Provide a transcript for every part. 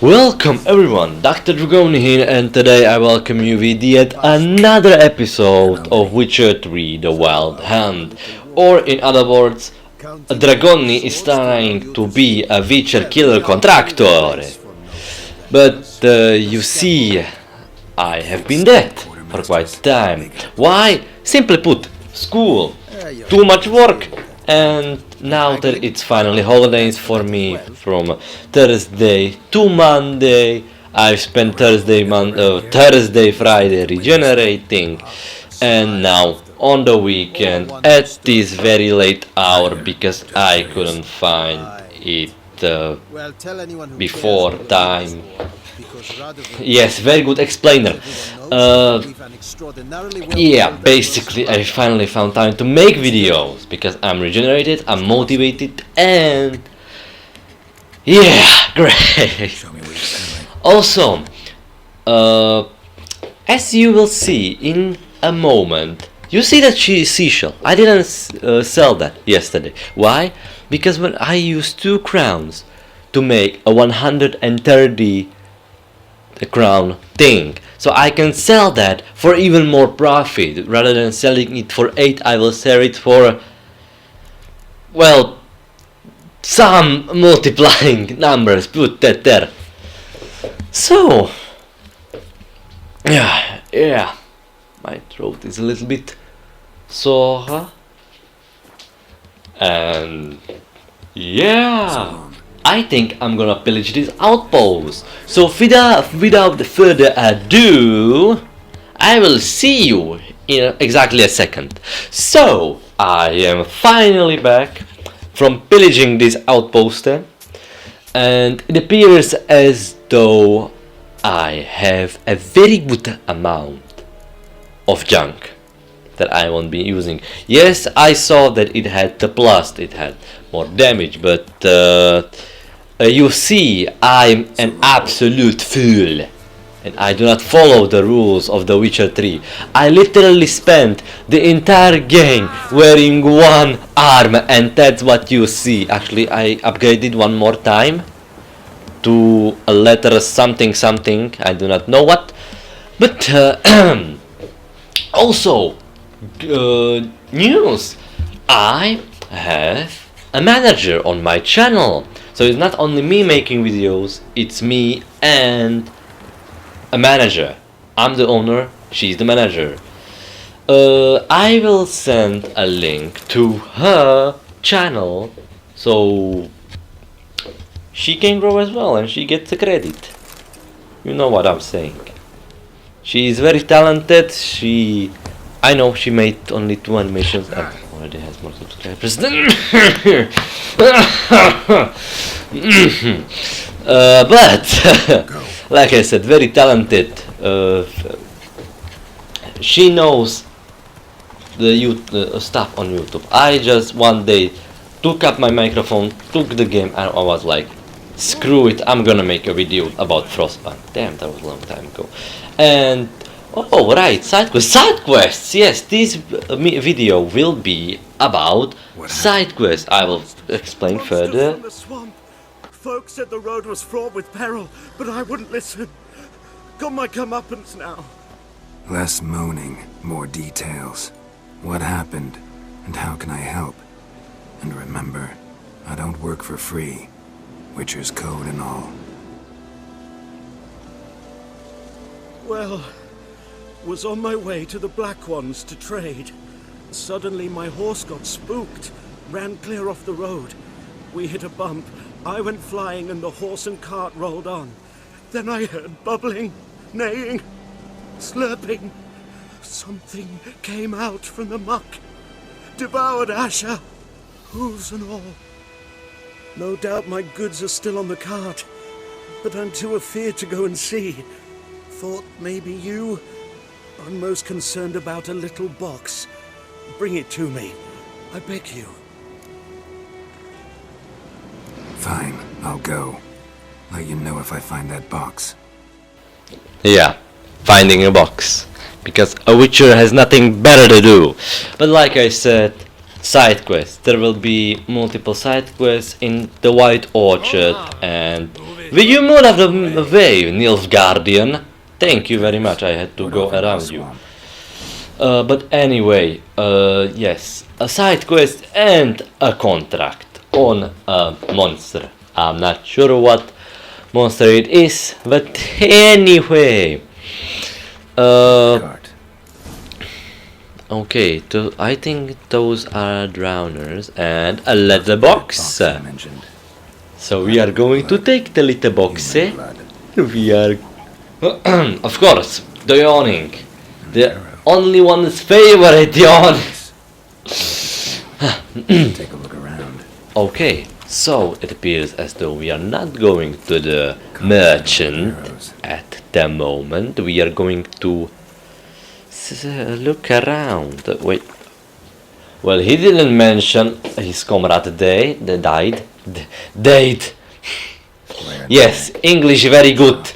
Welcome everyone, Dr. Dragoni here, and today I welcome you with yet another episode of Witcher 3 The Wild Hunt. Or in other words, Dragoni is trying to be a Witcher killer contractor. But you see, I have been dead for quite some time. Why? Simply put, school, too much work, and now that it's finally holidays for me from Thursday to Monday, I've spent Thursday, Friday regenerating, and now on the weekend at this very late hour because I couldn't find it before time. Yes, very good explainer. Yeah, basically I finally found time to make videos because I'm regenerated, I'm motivated, and yeah, great. Also, as you will see in a moment, you see that seashell. I didn't sell that yesterday. Why? Because when I used 2 crowns to make a 130 crown thing, so I can sell that for even more profit. Rather than selling it for 8, I will sell it for, well, some multiplying numbers, put that there. So yeah, my throat is a little bit sore, and yeah, I think I'm gonna pillage this outpost. So without further ado, I will see you in exactly a second. So I am finally back from pillaging this outpost, and it appears as though I have a very good amount of junk that I won't be using. Yes, I saw that it had the plus, it had more damage, but you see, I'm an absolute fool, and I do not follow the rules of The Witcher 3. I literally spent the entire game wearing 1 arm, and that's what you see. Actually, I upgraded one more time to a letter something something, I do not know what. But also, news, I have a manager on my channel. So it's not only me making videos, it's me and a manager. I'm the owner, she's the manager. I will send a link to her channel so she can grow as well and she gets the credit. You know what I'm saying. She is very talented. I know she made only 2 animations and already has more subscribers than but like I said, very talented. She knows the stuff on YouTube. I just one day took up my microphone, took the game, and I was like, screw it, I'm gonna make a video about Frostpunk. Damn, that was a long time ago. And oh right, side quests. Yes, this video will be about side quests. I will explain further. Folks said the road was fraught with peril, but I wouldn't listen. Got my comeuppance now. Less moaning, more details. What happened, and how can I help? And remember, I don't work for free. Witcher's code and all. Well, was on my way to the Black Ones to trade. Suddenly my horse got spooked, ran clear off the road. We hit a bump, I went flying and the horse and cart rolled on. Then I heard bubbling, neighing, slurping. Something came out from the muck, devoured Asher, hooves and all. No doubt my goods are still on the cart, but I'm too afeard to go and see. Thought maybe you... I'm most concerned about a little box. Bring it to me. I beg you. Fine, I'll go. Let you know if I find that box. Yeah, finding a box. Because a Witcher has nothing better to do. But like I said, side quests. There will be multiple side quests in the White Orchard, and Will you move out of the way, Nilfgaardian? Thank you very much, I had to go around you. But anyway, yes, a side quest and a contract on a monster. I'm not sure what monster it is, but anyway. Cart. Okay, I think those are drowners and a letterbox. Box you mentioned. So we are going to take the letterbox. Human blood. We are, of course, the yawning. The only one's favorite yawn. Take a look around. Okay, so it appears as though we are not going to the merchant at the moment. We are going to look around. Wait. Well, he didn't mention his comrade died. Yes, English very good.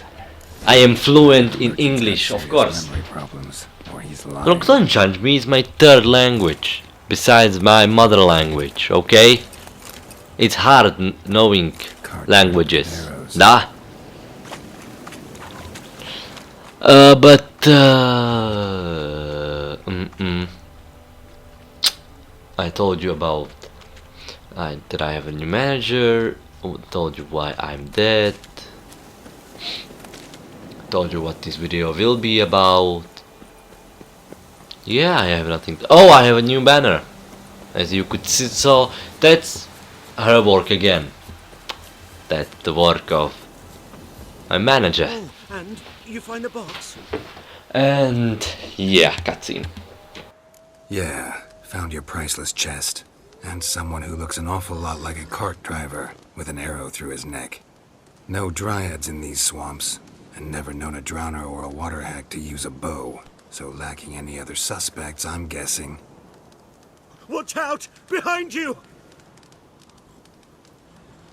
I am fluent in English, of course. Memory problems, or he's lying. Loksanchant is my third language, besides my mother language, okay? It's hard knowing languages. Da? I told you about that I have a new manager, told you why I'm dead, told you what this video will be about. Yeah, I have nothing oh, I have a new banner, as you could see, so that's her work again. That's the work of my manager. Oh, and you find the box? And yeah, cutscene. Yeah, found your priceless chest. And someone who looks an awful lot like a cart driver, with an arrow through his neck. No dryads in these swamps, and never known a drowner or a water hack to use a bow. So lacking any other suspects, I'm guessing. Watch out! Behind you!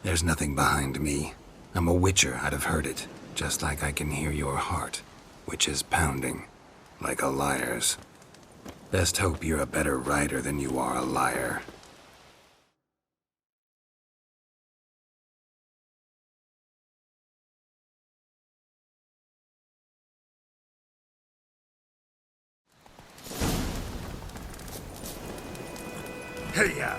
There's nothing behind me. I'm a witcher, I'd have heard it. Just like I can hear your heart, which is pounding, like a liar's. Best hope you're a better rider than you are a liar. Hey-ya!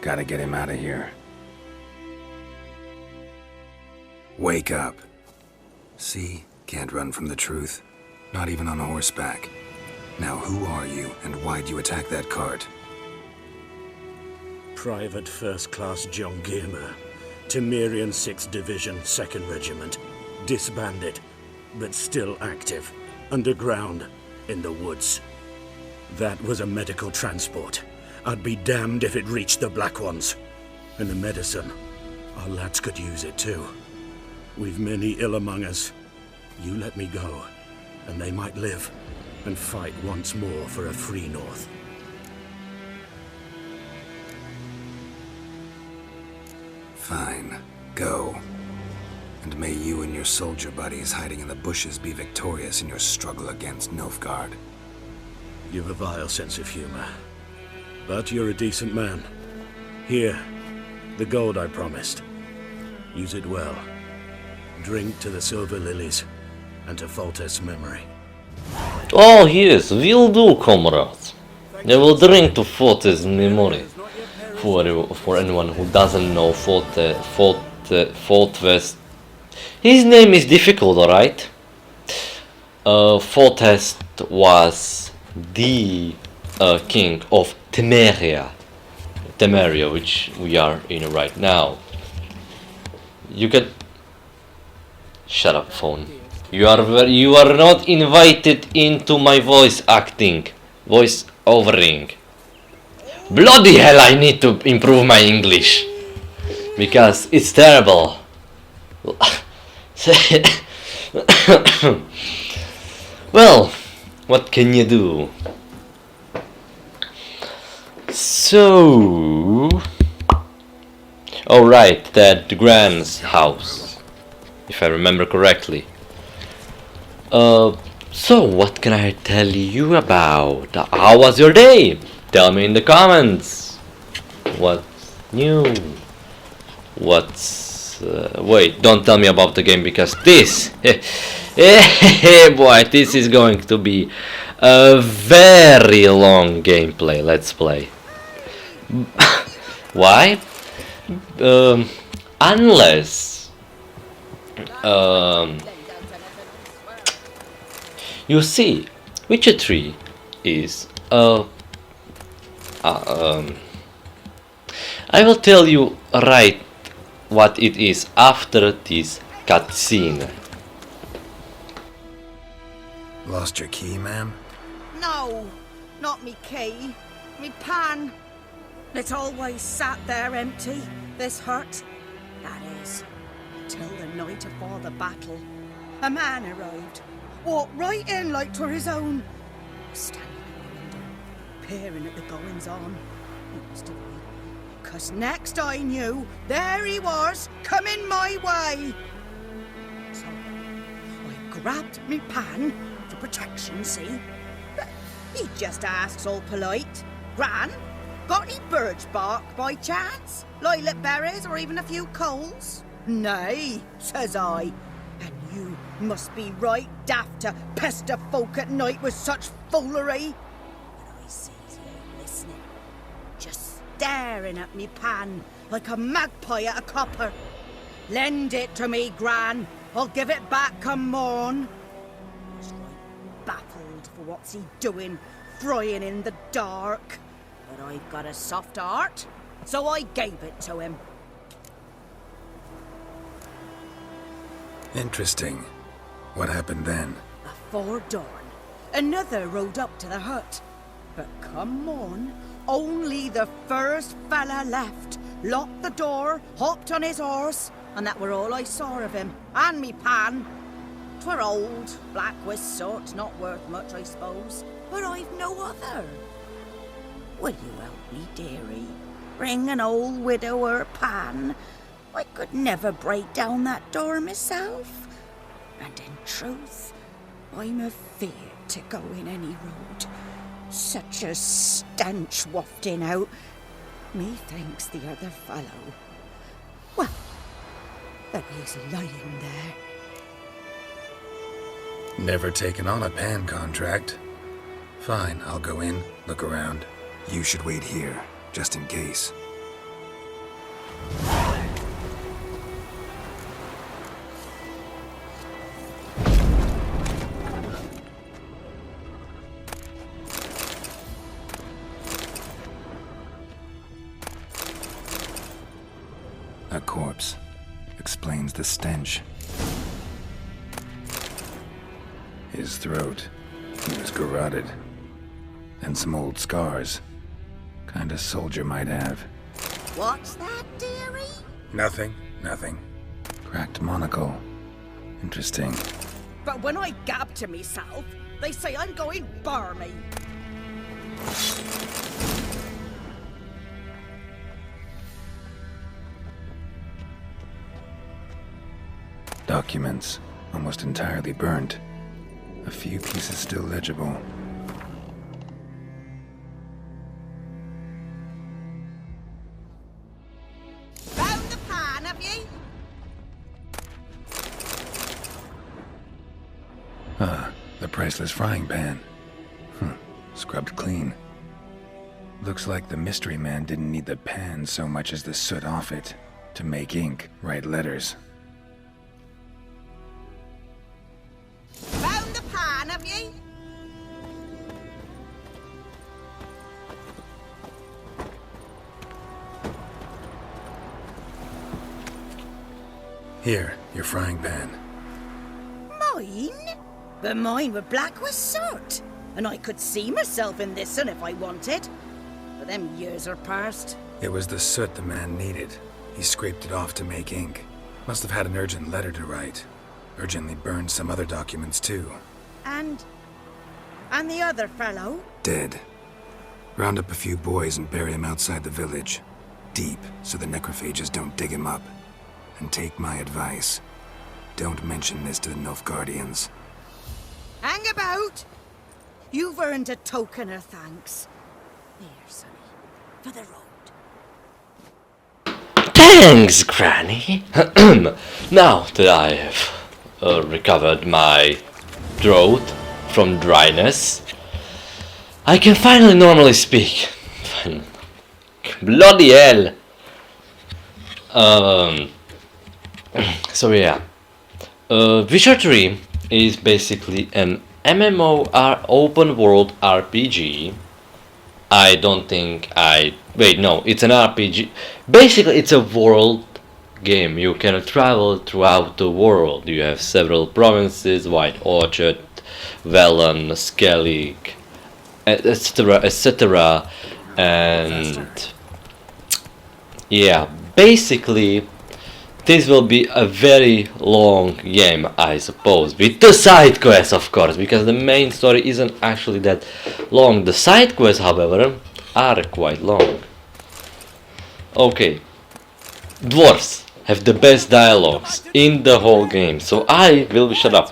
Gotta get him out of here. Wake up. See? Can't run from the truth. Not even on horseback. Now who are you, and why'd you attack that cart? Private First Class John Giermer, Temerian 6th Division, 2nd Regiment. Disbanded, but still active. Underground, in the woods. That was a medical transport. I'd be damned if it reached the Black Ones. And the medicine, our lads could use it too. We've many ill among us. You let me go, and they might live, and fight once more for a free North. Fine. Go. And may you and your soldier buddies hiding in the bushes be victorious in your struggle against Nilfgaard. You've a vile sense of humor. But you're a decent man. Here, the gold I promised. Use it well. Drink to the Silver Lilies, and to Foltest's memory. Oh yes, will do, comrades. I will drink to Foltest's memory. For anyone who doesn't know Foltest, his name is difficult, alright? Foltest was the king of Temeria, which we are in right now. You can shut up, phone. You are not invited into my voice acting, voice overing. Bloody hell! I need to improve my English because it's terrible. Well, what can you do? So... Oh right, the Grand's house, if I remember correctly. So what can I tell you about? How was your day? Tell me in the comments. What's new? What's... wait, don't tell me about the game, because this... boy, this is going to be a very long gameplay. Let's play. Why? Unless you see, Witcher 3 is I will tell you right what it is after this cutscene. Lost your key, ma'am? No, not me key, me pan. It's always sat there empty, this hut. That is, till the night afore the battle. A man arrived, walked right in like 'twere his own. Standing at the window, peering at the goings on. He must have been, 'cause next I knew, there he was, coming my way. So I grabbed me pan for protection, see? But he just asks all polite, Gran, got any birch bark by chance? Lilac berries or even a few coals? Nay, says I. And you must be right daft to pester folk at night with such foolery. But I sees you listening, just staring at me pan like a magpie at a copper. Lend it to me, Gran. I'll give it back come morn. He's right baffled for what's he doing, frying in the dark. But I've got a soft heart, so I gave it to him. Interesting. What happened then? Afore dawn, another rode up to the hut. But come on, only the first fella left, locked the door, hopped on his horse, and that were all I saw of him, and me pan. 'Twere old, black with soot, not worth much, I suppose, but I've no other. Will you help me, dearie? Bring an old widower pan. I could never break down that door myself. And in truth, I'm afeard to go in any road. Such a stench wafting out. Methinks the other fellow. Well, that he's lying there. Never taken on a pan contract. Fine, I'll go in, look around. You should wait here, just in case. A corpse. Explains the stench. His throat. He was garroted. And some old scars. Kinda soldier might have. What's that, dearie? Nothing. Cracked monocle. Interesting. But when I gab to myself, they say I'm going barmy. Documents. Almost entirely burnt. A few pieces still legible. Found the pan, have ye? Ah, the priceless frying pan. Scrubbed clean. Looks like the mystery man didn't need the pan so much as the soot off it to make ink, write letters. Found the pan, have ye? Here, your frying pan. Mine? But mine were black with soot. And I could see myself in this one if I wanted. But them years are past. It was the soot the man needed. He scraped it off to make ink. Must have had an urgent letter to write. Urgently burned some other documents too. And the other fellow? Dead. Round up a few boys and bury him outside the village. Deep, so the necrophages don't dig him up. And take my advice. Don't mention this to the Nilfgaardians. Hang about! You've earned a token of thanks. Here, sonny, for the road. Thanks, Granny. Now that I have recovered my throat from dryness, I can finally normally speak. Bloody hell! So yeah, Witcher 3 is basically an MMO open world RPG. I don't think wait, no, it's an RPG. Basically, it's a world game. You can travel throughout the world. You have several provinces: White Orchard, Velen, Skellig, etc., etc. And yeah, basically, this will be a very long game, I suppose, with the side quests, of course, because the main story isn't actually that long. The side quests, however, are quite long. Okay, dwarves have the best dialogues in the whole game, so I will shut up.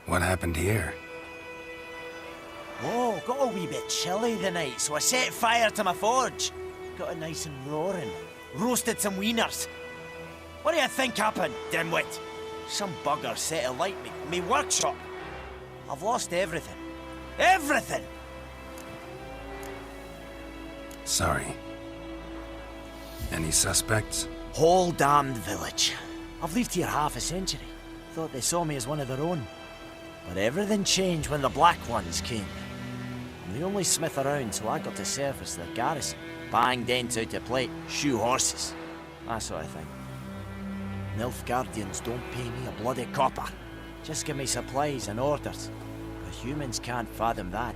What happened here? Oh, got a wee bit chilly the night, so I set fire to my forge. Got it nice and roaring. Roasted some wieners. What do you think happened, dimwit? Some bugger set alight me workshop. I've lost everything. Everything! Sorry. Any suspects? Whole damned village. I've lived here half a century. Thought they saw me as one of their own. But everything changed when the Black Ones came. I'm the only smith around, so I got to service their garrison. Bang dents out of plate, shoe horses. That sort of thing. Nilfgaardians don't pay me a bloody copper. Just give me supplies and orders. But humans can't fathom that.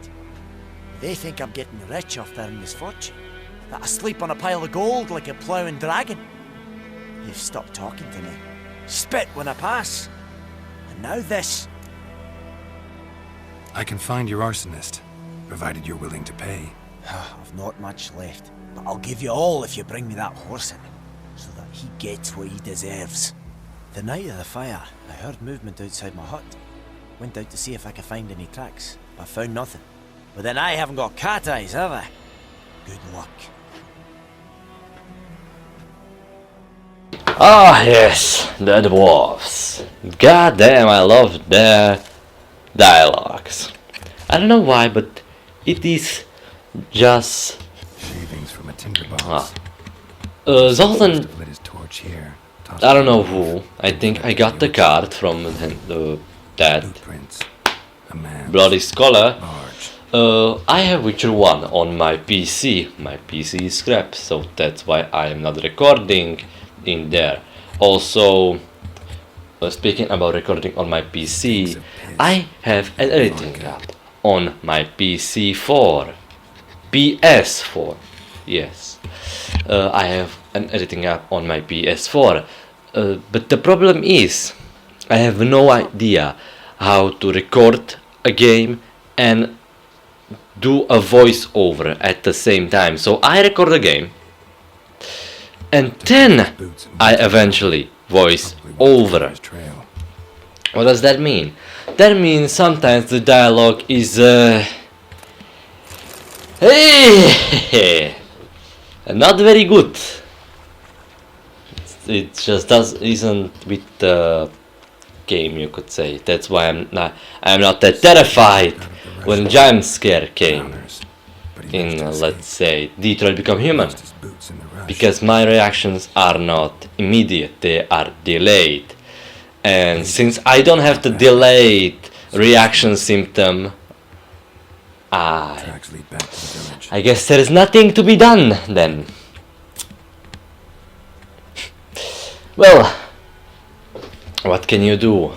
They think I'm getting rich off their misfortune. That I sleep on a pile of gold like a ploughing dragon. They've stopped talking to me. Spit when I pass. And now this. I can find your arsonist, provided you're willing to pay. I've not much left, but I'll give you all if you bring me that horse in, so that he gets what he deserves. The night of the fire, I heard movement outside my hut. Went out to see if I could find any tracks, but found nothing. But then I haven't got cat eyes, have I? Good luck. Ah yes, the dwarves. God damn, I love their dialogues. I don't know why, but it is just... Shavings from a tinderbox. Zoltan, Lit his torch here. I don't know who. I think I got the card from that Blueprints. A man. bloody scholar. Large. I have Witcher 1 on my PC. My PC is crap, so that's why I am not recording in there. Also, speaking about recording on my PC, I have an editing app on my PC4. PS4. Yes. I have an editing app on my PS4. But the problem is, I have no idea how to record a game and do a voiceover at the same time. So I record a game and then I eventually voice over. What does that mean? That means sometimes the dialogue is not very good. It just isn't with the game, you could say. That's why I'm not that terrified when jump scare came in, let's say, Detroit Become Human, because my reactions are not immediate, they are delayed. And since I don't have the delayed reaction symptom, I guess there is nothing to be done then. Well, what can you do?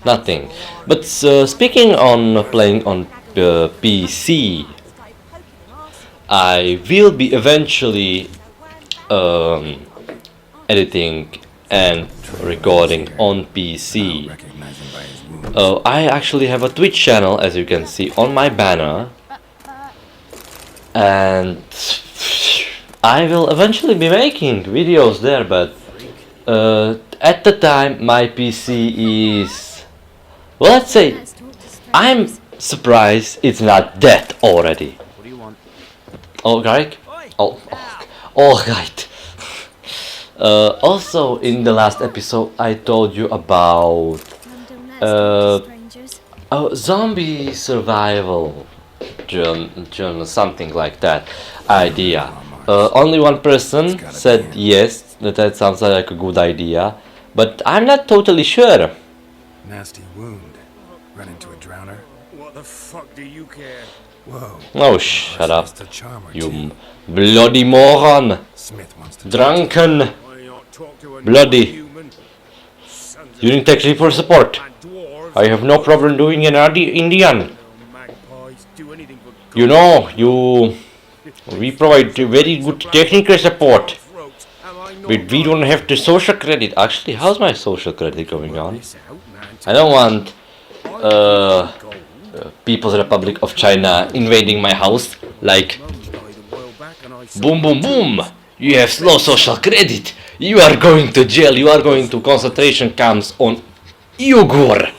Nothing. But speaking on playing on PC, I will be eventually editing and recording on PC. Recognize him by his wounds. I actually have a Twitch channel, as you can see on my banner, and I will eventually be making videos there, but at the time my PC is, well, let's say I'm surprised it's not dead already. What do you want? Oh, Greg? Oh, alright. Also, in the last episode, I told you about zombie survival journal, something like that idea. Only one person said yes, that sounds like a good idea, but I'm not totally sure. Nasty wound. Run into a drowner. What the fuck do you care? Whoa. Oh, shut up, Just a charmer, you too. bloody moron! Smith wants to Drunken! Why not talk to a Bloody. human? Sons of Using technique for support. and dwarves. I have no problem doing an Indian. Magpies do anything for You know, we provide very good technical support, throats. Am I not but we don't have the social credit. Actually, how's my social credit going on? this out, man? I don't want People's Republic of China invading my house. Like, Mum died a while back and I saw boom, boom, boom. You have slow social credit. You are going to jail. You are going to concentration camps on Uyghur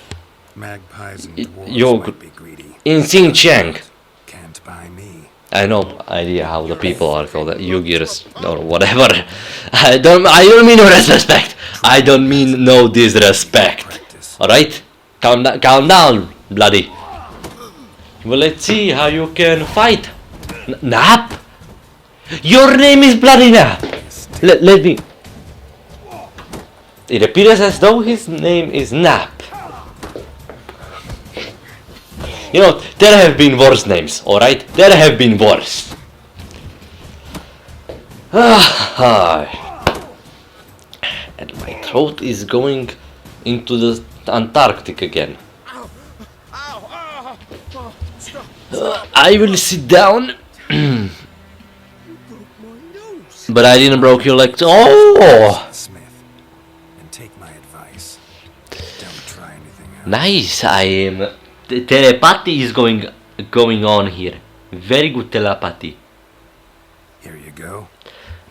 Magpies and Y- dwarves yo, might be greedy. in Xinjiang. Can't buy me. I no idea how the people are called, Uyghurs or whatever. I don't mean no disrespect. I don't mean no disrespect. Practice. All right, calm down, bloody. Well, let's see how you can fight. Nap. Your name is Bloody Nap. Let me. It appears as though his name is Nap. You know, there have been worse names, alright? There have been worse. And my throat is going into the Antarctic again. I will sit down. But I didn't broke your legs. Oh! Smith. And take my advice. Don't try anything else. Nice, I am. Telepathy is going on here. Very good telepathy. Here you go.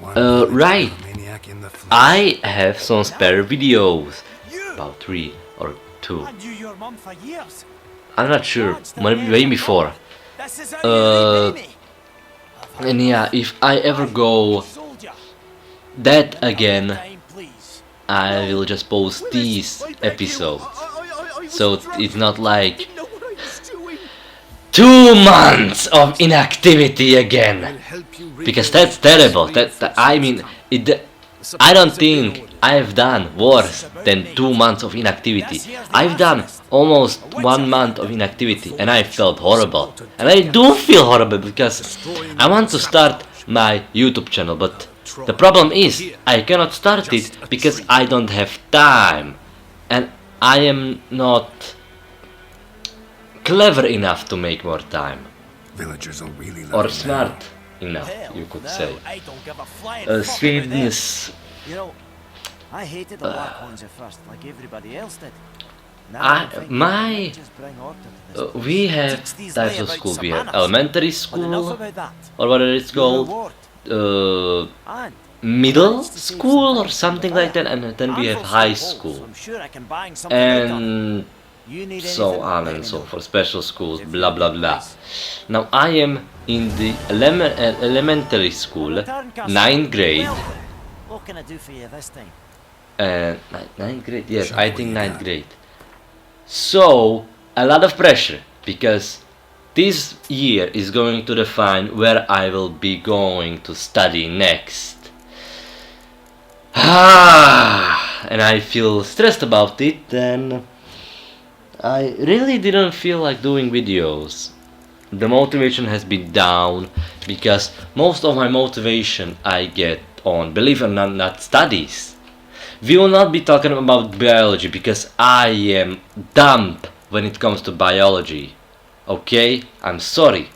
Right. Maniac in the flesh. I have some spare videos. About 3 or 2. I knew your mum for years. I'm not sure. Maybe 4. This is how you repay me. And yeah, if I ever go Soldier. dead again, Time, please. I will just post these episodes. So it's not like 2 months of inactivity again. Because that's terrible. I mean, I don't think I've done worse than 2 months of inactivity. I've done almost 1 month of inactivity and I felt horrible. And I do feel horrible because I want to start my YouTube channel, but the problem is I cannot start it because I don't have time. And I am not clever enough to make more time. Villagers will really love Or you now. smart enough, Hell, you could no, say. I don't give a flying fuck Sweden about them. is... You know, I hated the black ones at first, like everybody else did. Now I- I'm thinking my- I might just bring order to this place. we have Teach these types of layabouts school. some We have manners. elementary But enough school, about that. or whatever it's Your called, reward. And middle school or something like that, and then we have handfuls high of holes, school, I'm sure I can bang something out of it. and You need so anything, on let and me so know. forth, special schools, If blah you blah need blah. advice. Now I am in the elementary school, Return, Castle. 9th grade, Well, what can I do for you this time? and 9th grade, yes, Show I what think you 9th got. grade. So a lot of pressure because this year is going to define where I will be going to study next. And I feel stressed about it, and I really didn't feel like doing videos. The motivation has been down because most of my motivation I get on, believe it or not, studies. We will not be talking about biology because I am dumb when it comes to biology. Okay? I'm sorry.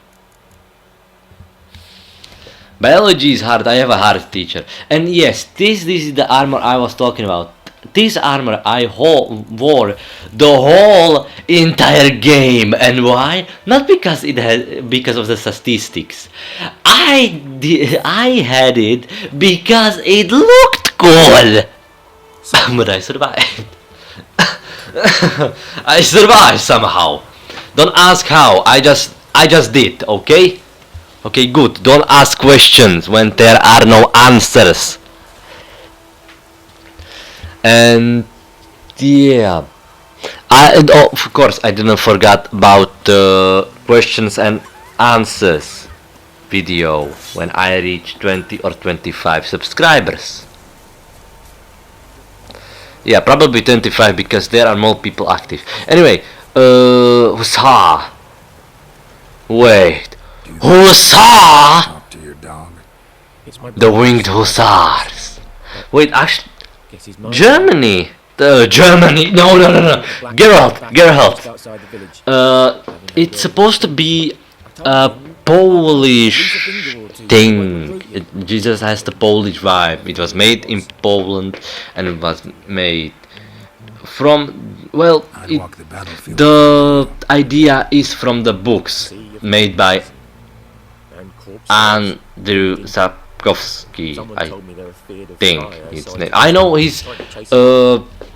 Biology is hard. I have a hard teacher. And yes, this is the armor I was talking about. This armor I wore the whole entire game. And why? Not because it had, because of the statistics. I had it because it looked cool. But I survived. I survived somehow. Don't ask how. I just did. Okay. Okay, good. Don't ask questions when there are no answers. And yeah, and of course I didn't forget about the questions and answers video when I reach 20 or 25 subscribers. Yeah, probably 25 because there are more people active. Anyway, Hussar. Wait, Hussar! Talk to your dog. It's my The Winged Hussars. Wait, actually, Guess he's mine. Germany. Germany. No. Geralt. Outside the village. It's supposed to be a Polish thing. Jesus has the Polish vibe. It was made in Poland and it was made from, well, I'd walk the battlefield. the idea is from the books made by And corpses. Andrew Sapkowski, Someone I told me they're feared of think fire, his so name. I I know he's tried to chase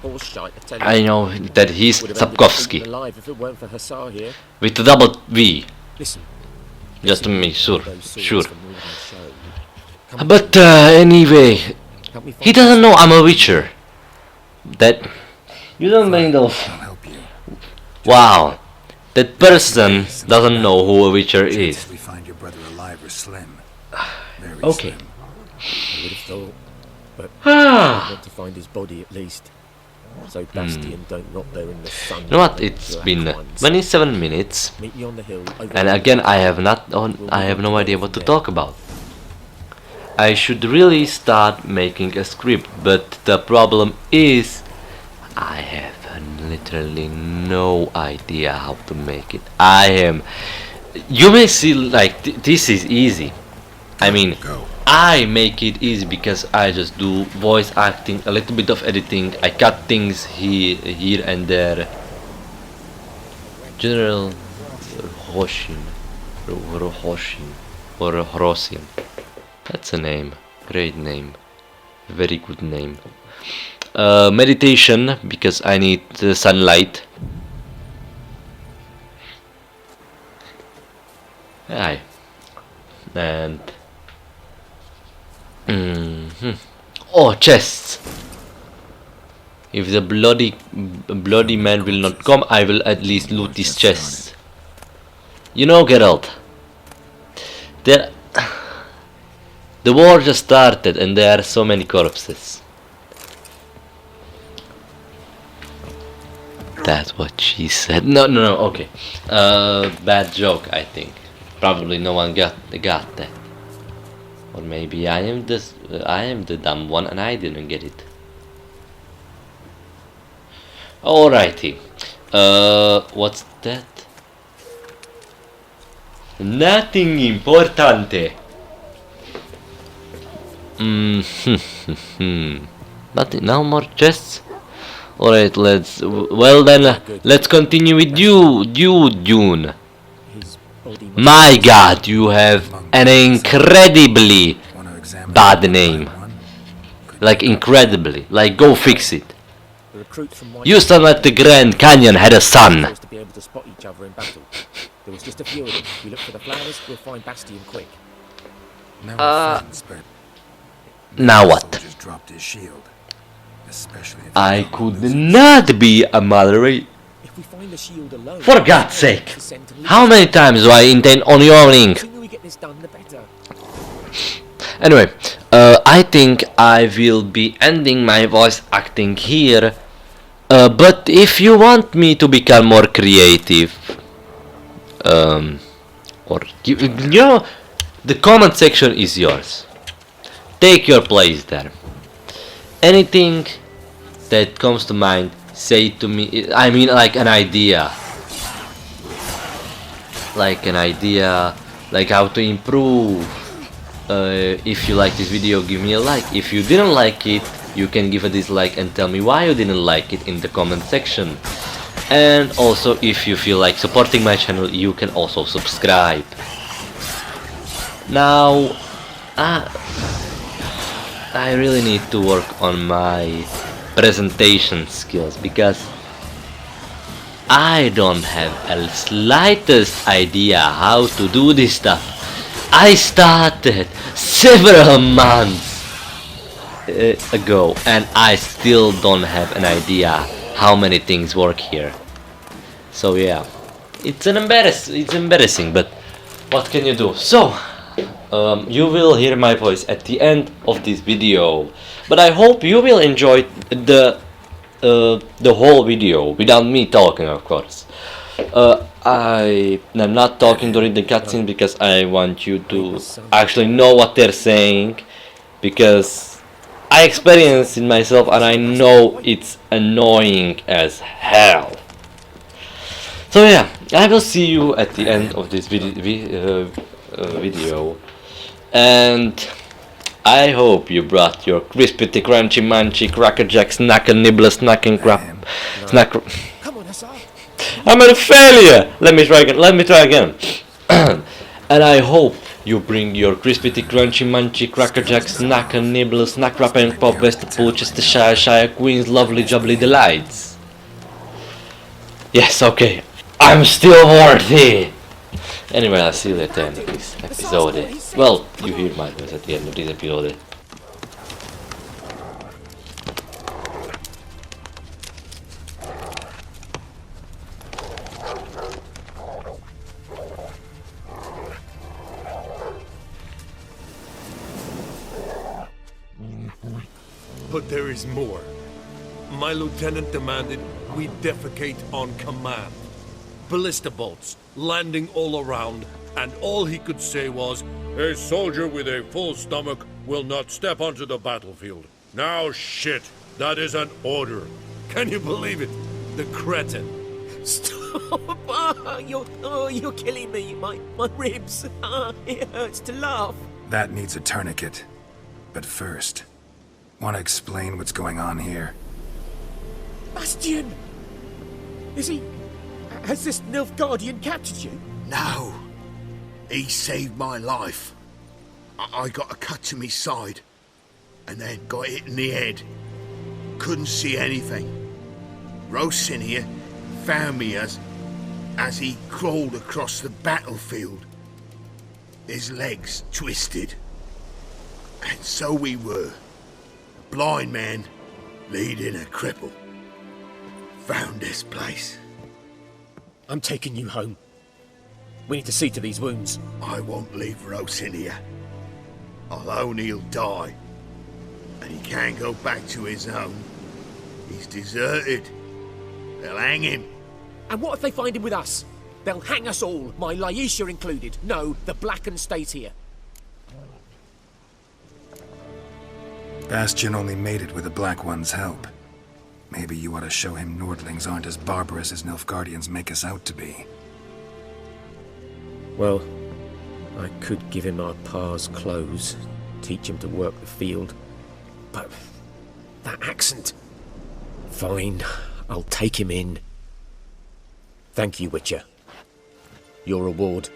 horse shite, I tell you. I know that he's Would have ended up Sapkowski eaten alive if it weren't for Hussar here. with the double V, Listen, just to make sure. those swords Sure. from Northern Show. Come But anyway, help me find he doesn't know I'm a witcher. That you don't bring those. I'll help you. Wow, that person doesn't know who a witcher is. Chances we find your brother alive or slim. Very Okay. slim. I would have thought. I Ah, want to find his body at least. So Bastion don't rot there in the sun. you know what? It's been 27 minutes, Meet me on the hill over and the- again I have no idea what to talk about. I should really start making a script, but the problem is I have literally no idea how to make it. You may see like this is easy. I mean, Go. I make it easy because I just do voice acting, a little bit of editing. I cut things here and there. General Roshin, or Rosin. That's a name. Great name. Very good name. Meditation because I need sunlight. Aye. And oh, chests. If the bloody man will not come, I will at least loot these chests. You know, Geralt, there the war just started and there are so many corpses. That's what she said. No, okay. Bad joke, I think. Probably no one got that. Or maybe I am the dumb one and I didn't get it. Alrighty. What's that? Nothing importante. Nothing. No more chests. Alright, let's continue with you, June. His body My God, you have an incredibly Want to examine bad one by name. one? Like incredibly. Like go fix it. The recruits from White You sound like the Grand Canyon had a son. supposed to be able to spot each other in battle. There was just a few of them. We look for the flowers, we'll find Bastion quick. Now we're friends, but Now what? soldiers dropped his shield. Especially if I you don't could lose it. not be a moderator. If we find the shield alone, For God's sake. to send to How Leeds. many times do I intend on yawning? The sooner we get this done, the better. Anyway, I think I will be ending my voice acting here. But if you want me to become more creative, or you know, the comment section is yours. Take your place there. Anything that comes to mind, say it to me. I mean, like an idea. Like how to improve. If you like this video, give me a like. If you didn't like it, you can give a dislike and tell me why you didn't like it in the comment section. And also, if you feel like supporting my channel, you can also subscribe. Now, I really need to work on my presentation skills, because I don't have a slightest idea how to do this stuff. I started several months ago and I still don't have an idea how many things work here. So yeah, it's embarrassing, but what can you do? So you will hear my voice at the end of this video, but I hope you will enjoy the whole video without me talking, of course. I am not talking during the cutscene because I want you to actually know what they're saying, because I experienced it myself and I know it's annoying as hell. So yeah, I will see you at the end of this video, and I hope you brought your crispy, crunchy, munchy, cracker jack, snack and nibbler, snack and crap, snack. Come on, Hussar. I'm a failure. Let me try again. And I hope you bring your crispy, crunchy, munchy, cracker jack, snack and nibble, snack wrap and pop, West Worcestershire, Shire Queens, lovely jubbly delights. Yes, okay. I'm still worthy. Anyway, I'll see you at the end of this episode. Well, you hear my voice at the end of this episode. But there is more. My lieutenant demanded we defecate on command. Ballista bolts landing all around, and all he could say was, "A soldier with a full stomach will not step onto the battlefield." Now shit, that is an order. Can you believe it? The cretin. Stop! You're killing me. My ribs. It hurts to laugh. That needs a tourniquet. But first, want to explain what's going on here? Bastian! Has this Nilfgaardian captured you? No. He saved my life. I got a cut to me side, and then got hit in the head. Couldn't see anything. Rosinia found me as he crawled across the battlefield. His legs twisted. And so we were. A blind man leading a cripple. Found this place. I'm taking you home. We need to see to these wounds. I won't leave Rosinia. Alone he'll die. And he can't go back to his own. He's deserted. They'll hang him. And what if they find him with us? They'll hang us all, my Laisha included. No, the Blackened stayed here. Bastion only made it with the Black One's help. Maybe you ought to show him Nordlings aren't as barbarous as Nilfgaardians make us out to be. Well, I could give him our pa's clothes, teach him to work the field. But that accent... Fine, I'll take him in. Thank you, Witcher. Your reward.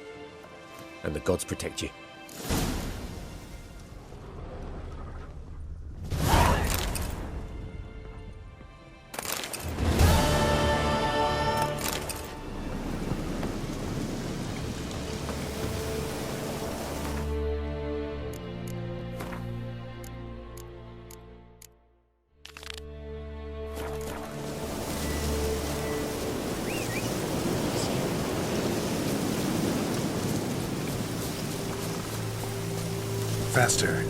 And the gods protect you. Faster.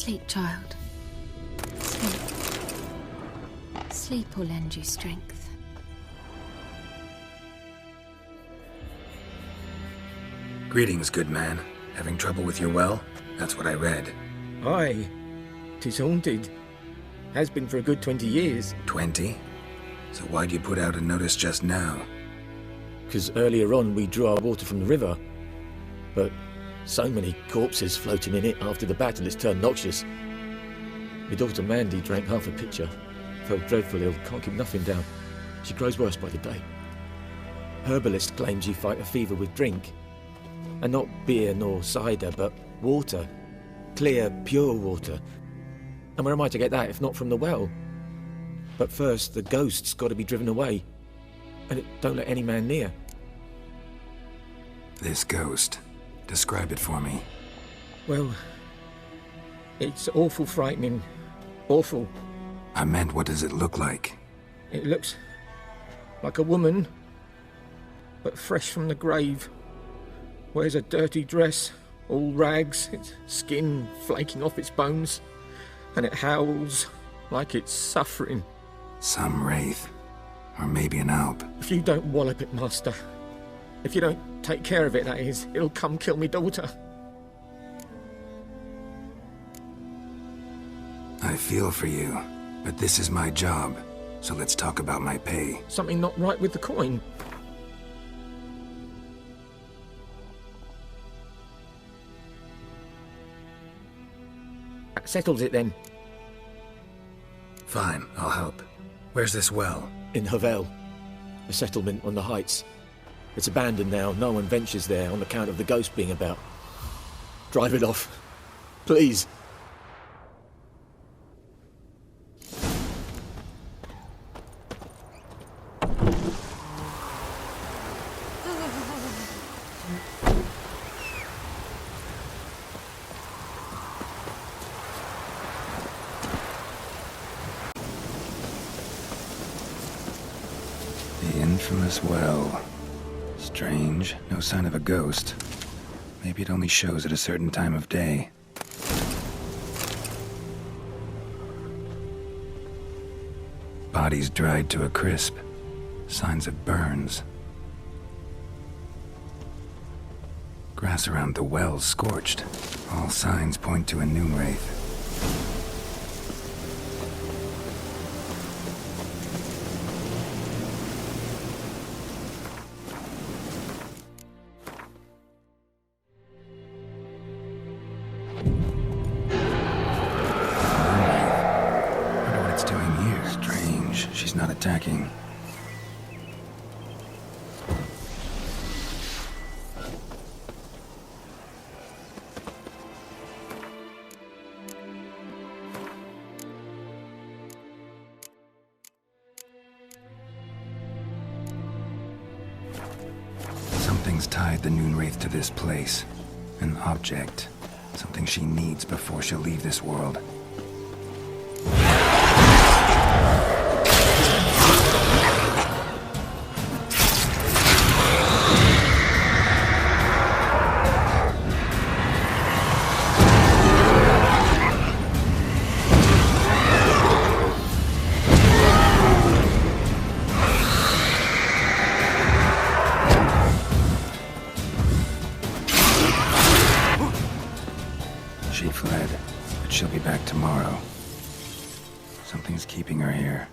Sleep, child. Sleep. Sleep will lend you strength. Greetings, good man. Having trouble with your well? That's what I read. Aye. 'Tis haunted. Has been for a good 20 years. 20? So why'd you put out a notice just now? 'Cause earlier on we drew our water from the river. But so many corpses floating in it after the battle it's turned noxious. My daughter Mandy drank half a pitcher. Felt dreadful ill, can't keep nothing down. She grows worse by the day. Herbalist claims you fight a fever with drink. And not beer nor cider, but water. Clear, pure water. And where am I to get that if not from the well? But first, the ghost's got to be driven away. And it don't let any man near. This ghost. Describe it for me. Well, it's awful frightening. Awful. I meant, what does it look like? It looks like a woman, but fresh from the grave. Wears a dirty dress, all rags, its skin flaking off its bones, and it howls like it's suffering. Some wraith. Or maybe an alp. If you don't wallop it, Master, if you don't take care of it, that is, it'll come kill me daughter. I feel for you, but this is my job, so let's talk about my pay. Something not right with the coin. That settles it then. Fine, I'll help. Where's this well? In Havel, a settlement on the heights. It's abandoned now, no one ventures there on account of the ghost being about. Drive it off, please. The infamous well. Strange, no sign of a ghost. Maybe it only shows at a certain time of day. Bodies dried to a crisp. Signs of burns. Grass around the well scorched. All signs point to a noon wraith. Wonder what it's doing here. Strange. She's not attacking. Something's tied the Noon Wraith to this place. An object. Something she needs before she'll leave this world. She fled, but she'll be back tomorrow. Something's keeping her here.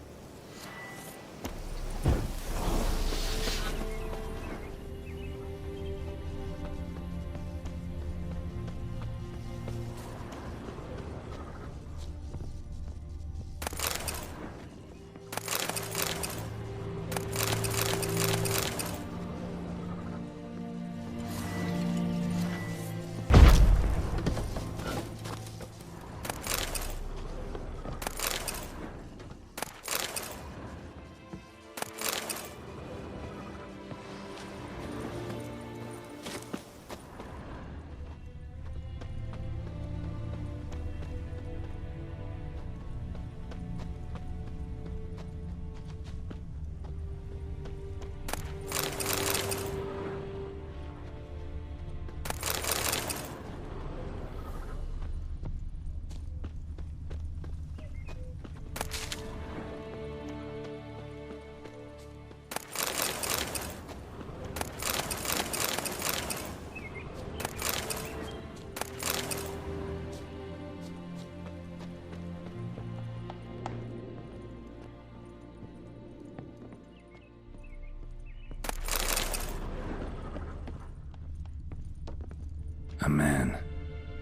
A man,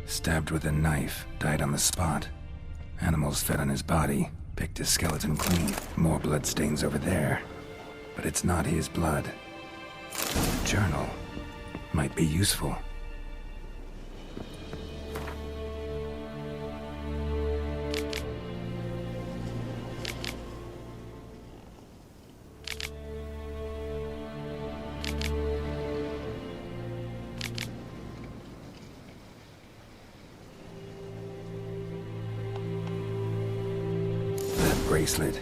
stabbed with a knife, died on the spot. Animals fed on his body, picked his skeleton clean. More bloodstains over there. But it's not his blood. A journal might be useful. Bracelet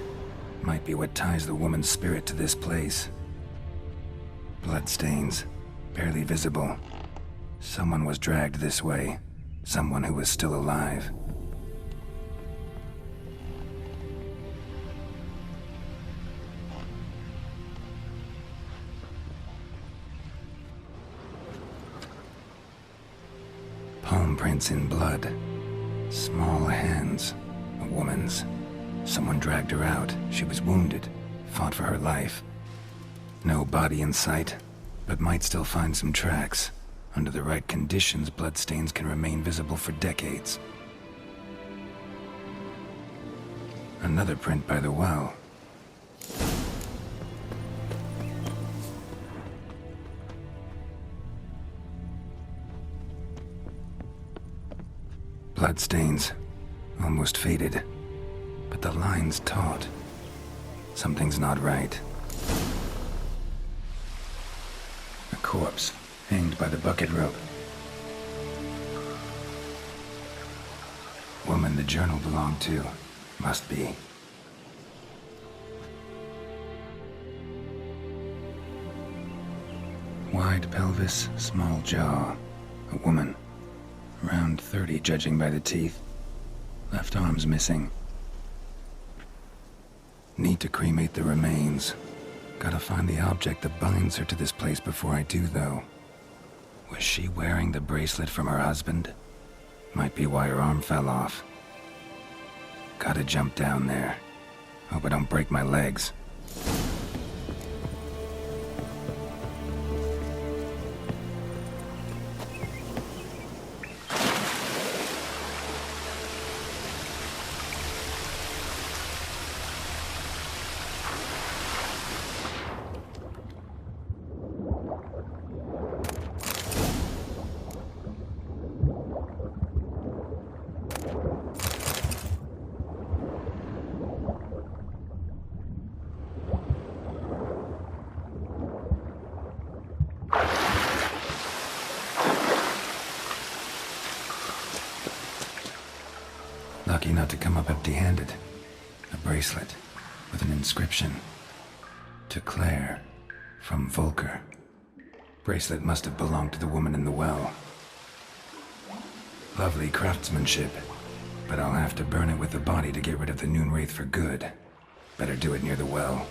might be what ties the woman's spirit to this place. Bloodstains, barely visible. Someone was dragged this way. Someone who was still alive. Palm prints in blood. Small hands. A woman's. Someone dragged her out. She was wounded, fought for her life. No body in sight, but might still find some tracks. Under the right conditions, bloodstains can remain visible for decades. Another print by the well. Bloodstains, almost faded. But the line's taut. Something's not right. A corpse, hanged by the bucket rope. Woman the journal belonged to. Must be. Wide pelvis, small jaw. A woman. Around 30, judging by the teeth. Left arm's missing. Need to cremate the remains. Gotta find the object that binds her to this place before I do, though. Was she wearing the bracelet from her husband? Might be why her arm fell off. Gotta jump down there. Hope I don't break my legs. Lucky not to come up empty-handed. A bracelet with an inscription. To Claire, from Volker. Bracelet must have belonged to the woman in the well. Lovely craftsmanship, but I'll have to burn it with the body to get rid of the Noonwraith for good. Better do it near the well.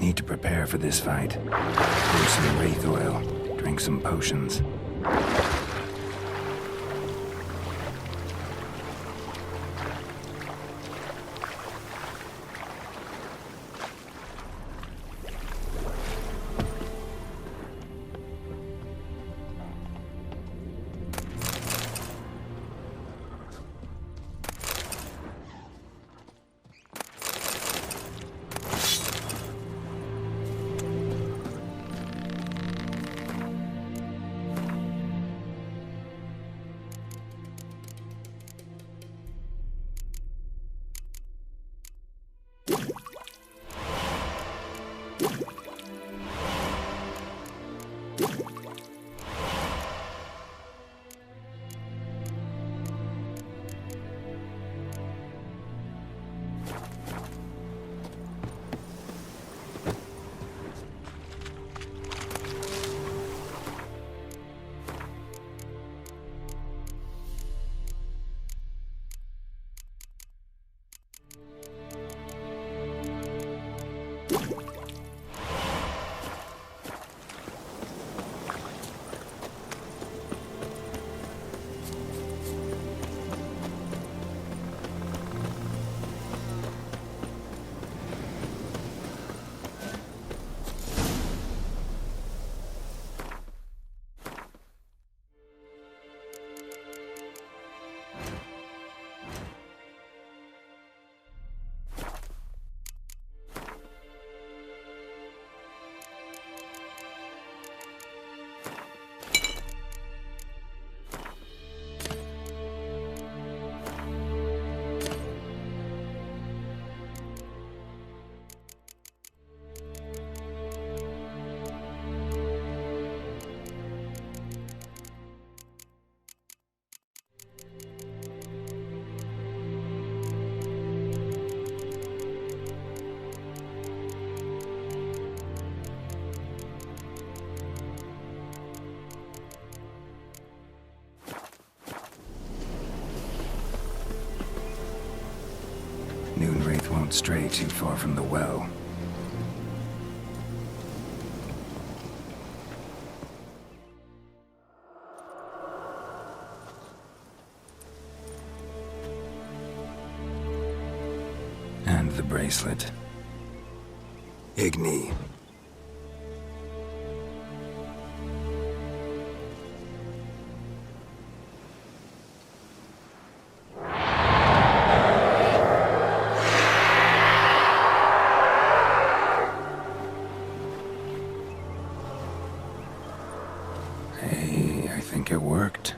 Need to prepare for this fight. Brew some wraith oil, drink some potions. won't stray too far from the well. And the bracelet. Igni. Hey, I think it worked.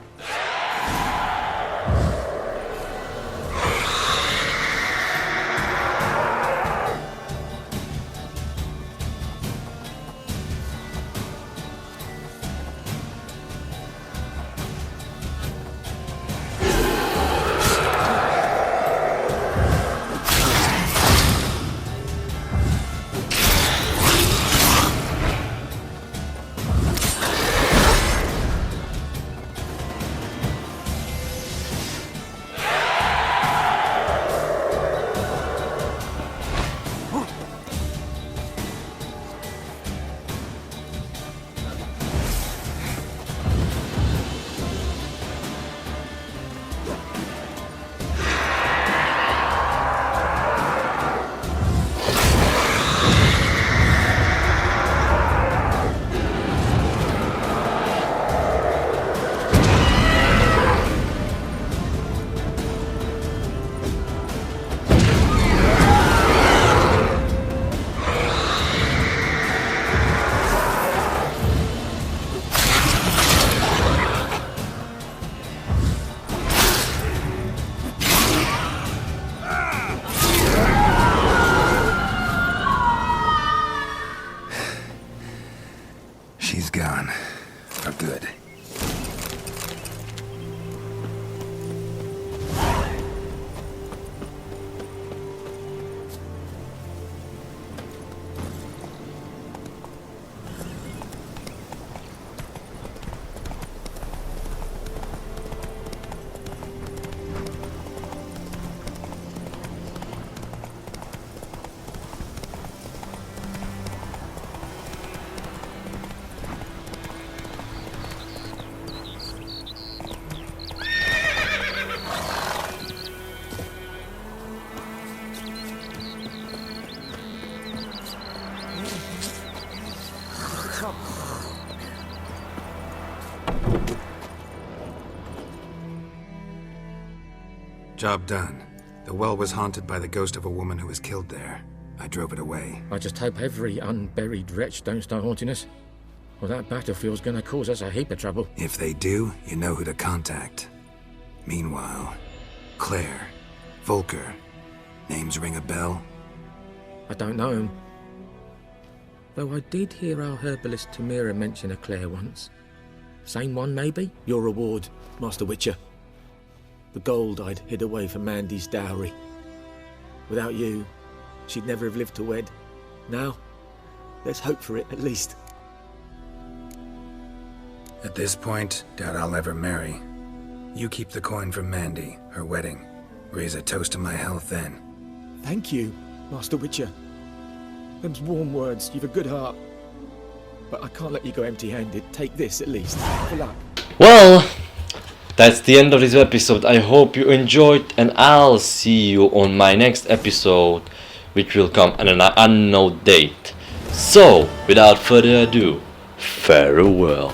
She's gone. For good. Job done. The well was haunted by the ghost of a woman who was killed there. I drove it away. I just hope every unburied wretch don't start haunting us. Well, that battlefield's gonna cause us a heap of trouble. If they do, you know who to contact. Meanwhile, Claire, Volker, names ring a bell? I don't know him. Though I did hear our herbalist Tamira mention a Claire once. Same one, maybe? Your reward, Master Witcher. The gold I'd hid away for Mandy's dowry. Without you, she'd never have lived to wed. Now, let's hope for it, at least. At this point, doubt I'll ever marry. You keep the coin from Mandy, her wedding. Raise a toast to my health then. Thank you, Master Witcher. Them's warm words, you've a good heart. But I can't let you go empty-handed. Take this, at least. For luck. Well, that's the end of this episode. I hope you enjoyed, and I'll see you on my next episode, which will come on an unknown date. So, without further ado, farewell.